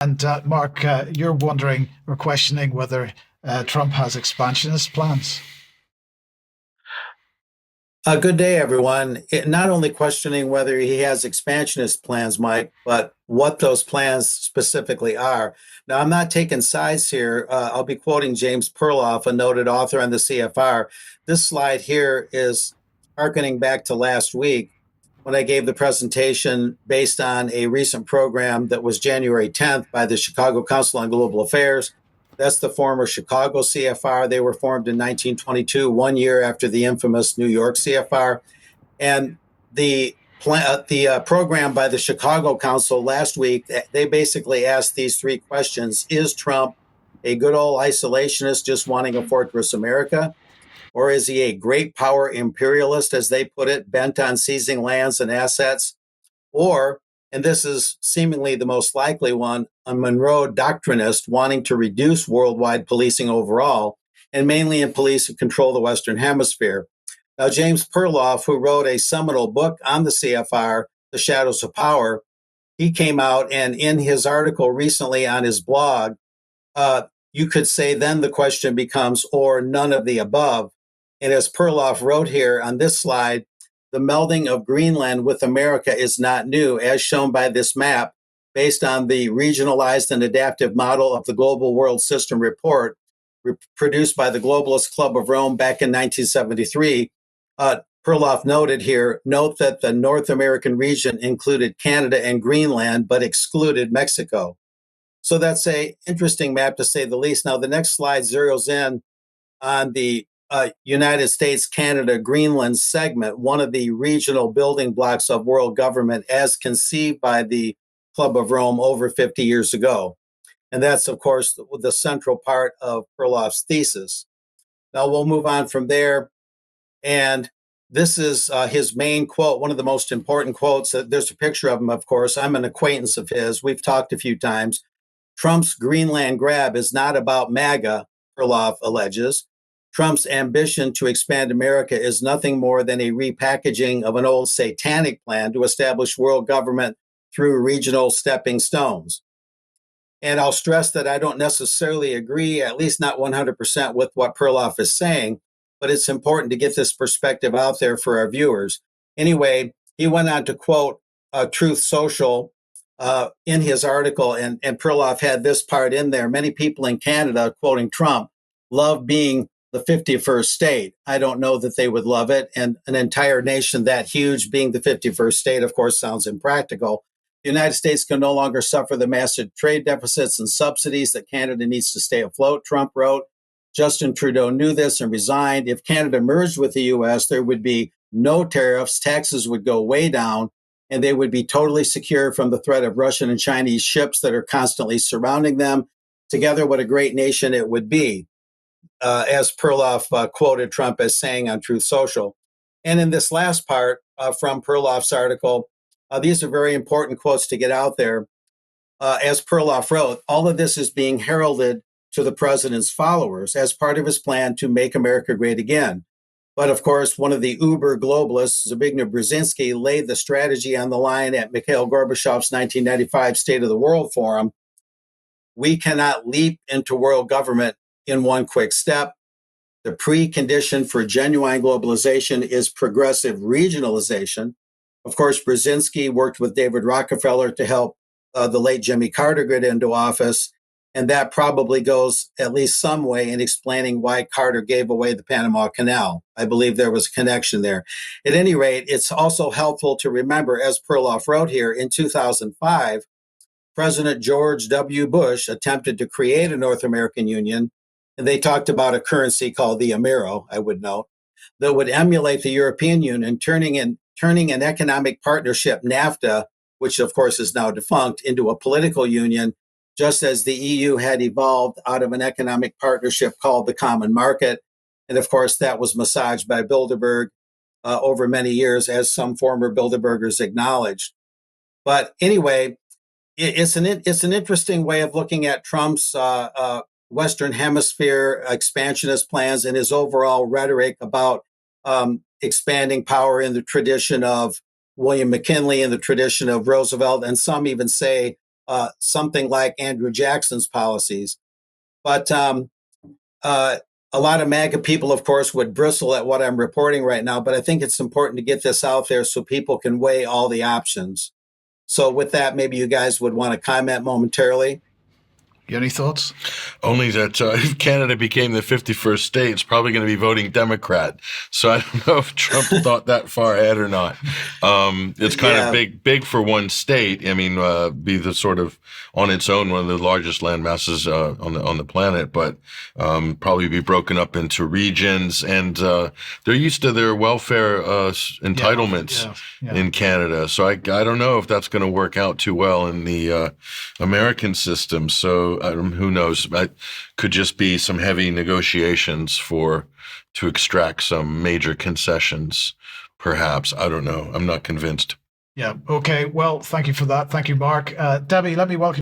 And Mark, you're wondering or questioning whether Trump has expansionist plans. Good day, everyone. Not only questioning whether he has expansionist plans, Mike, but what those plans specifically are. Now, I'm not taking sides here. I'll be quoting James Perloff, a noted author on the CFR. This slide here is hearkening back to last week when I gave the presentation based on a recent program that was January 10th by the Chicago Council on Global Affairs. That's the former Chicago CFR. They were formed in 1922, 1 year after the infamous New York CFR. And the program by the Chicago Council last week, they basically asked these three questions. Is Trump a good old isolationist just wanting a fortress America? Or is he a great power imperialist, as they put it, bent on seizing lands and assets? Or, and this is seemingly the most likely one, a Monroe doctrinist wanting to reduce worldwide policing overall, and mainly in police who control the Western Hemisphere. Now, James Perloff, who wrote a seminal book on the CFR, The Shadows of Power, he came out and in his article recently on his blog, you could say then the question becomes, or none of the above. And as Perloff wrote here on this slide, the melding of Greenland with America is not new, as shown by this map, based on the regionalized and adaptive model of the Global World System report produced by the Globalist Club of Rome back in 1973. Perloff noted here, note that the North American region included Canada and Greenland, but excluded Mexico. So that's an interesting map, to say the least. Now, the next slide zeroes in on the United States, Canada, Greenland segment, one of the regional building blocks of world government as conceived by the Club of Rome over 50 years ago. And that's, of course, the central part of Perloff's thesis. Now, we'll move on from there. And this is his main quote, one of the most important quotes. There's a picture of him, of course. I'm an acquaintance of his. We've talked a few times. Trump's Greenland grab is not about MAGA, Perloff alleges. Trump's ambition to expand America is nothing more than a repackaging of an old satanic plan to establish world government through regional stepping stones. And I'll stress that I don't necessarily agree, at least not 100%, with what Perloff is saying, but it's important to get this perspective out there for our viewers. Anyway, he went on to quote Truthsocial in his article, and Perloff had this part in there. Many people in Canada, quoting Trump, love being the 51st state. I don't know that they would love it. And an entire nation that huge being the 51st state, of course, sounds impractical. The United States can no longer suffer the massive trade deficits and subsidies that Canada needs to stay afloat, Trump wrote. Justin Trudeau knew this and resigned. If Canada merged with the U.S., there would be no tariffs, taxes would go way down, and they would be totally secure from the threat of Russian and Chinese ships that are constantly surrounding them. Together, what a great nation it would be. As Perloff quoted Trump as saying on Truth Social. And in this last part from Perloff's article, these are very important quotes to get out there. As Perloff wrote, all of this is being heralded to the president's followers as part of his plan to make America great again. But of course, one of the uber globalists, Zbigniew Brzezinski, laid the strategy on the line at Mikhail Gorbachev's 1995 State of the World Forum. We cannot leap into world government in one quick step. The precondition for genuine globalization is progressive regionalization. Of course, Brzezinski worked with David Rockefeller to help the late Jimmy Carter get into office, and that probably goes at least some way in explaining why Carter gave away the Panama Canal. I believe there was a connection there. At any rate, it's also helpful to remember, as Perloff wrote here, in 2005, President George W. Bush attempted to create a North American Union, and they talked about a currency called the Amero, I would note, that would emulate the European Union, turning an economic partnership, NAFTA, which of course is now defunct, into a political union, just as the EU had evolved out of an economic partnership called the Common Market. And of course, that was massaged by Bilderberg over many years, as some former Bilderbergers acknowledged. But anyway, it's an interesting way of looking at Trump's Western Hemisphere expansionist plans and his overall rhetoric about expanding power in the tradition of William McKinley, in the tradition of Roosevelt, and some even say something like Andrew Jackson's policies. But a lot of MAGA people, of course, would bristle at what I'm reporting right now, but I think it's important to get this out there so people can weigh all the options. So with that, maybe you guys would want to comment momentarily. You any thoughts? Only that if Canada became the 51st state, it's probably going to be voting Democrat. So I don't know if Trump thought that far ahead or not. It's kind of big for one state. I mean, be the sort of on its own one of the largest land masses on the planet, but probably be broken up into regions. And they're used to their welfare entitlements in Canada. So I don't know if that's going to work out too well in the American system. So who knows? It could just be some heavy negotiations to extract some major concessions, perhaps. I don't know. I'm not convinced. Yeah. Okay. Well, thank you for that. Thank you, Mark. Debbie, let me welcome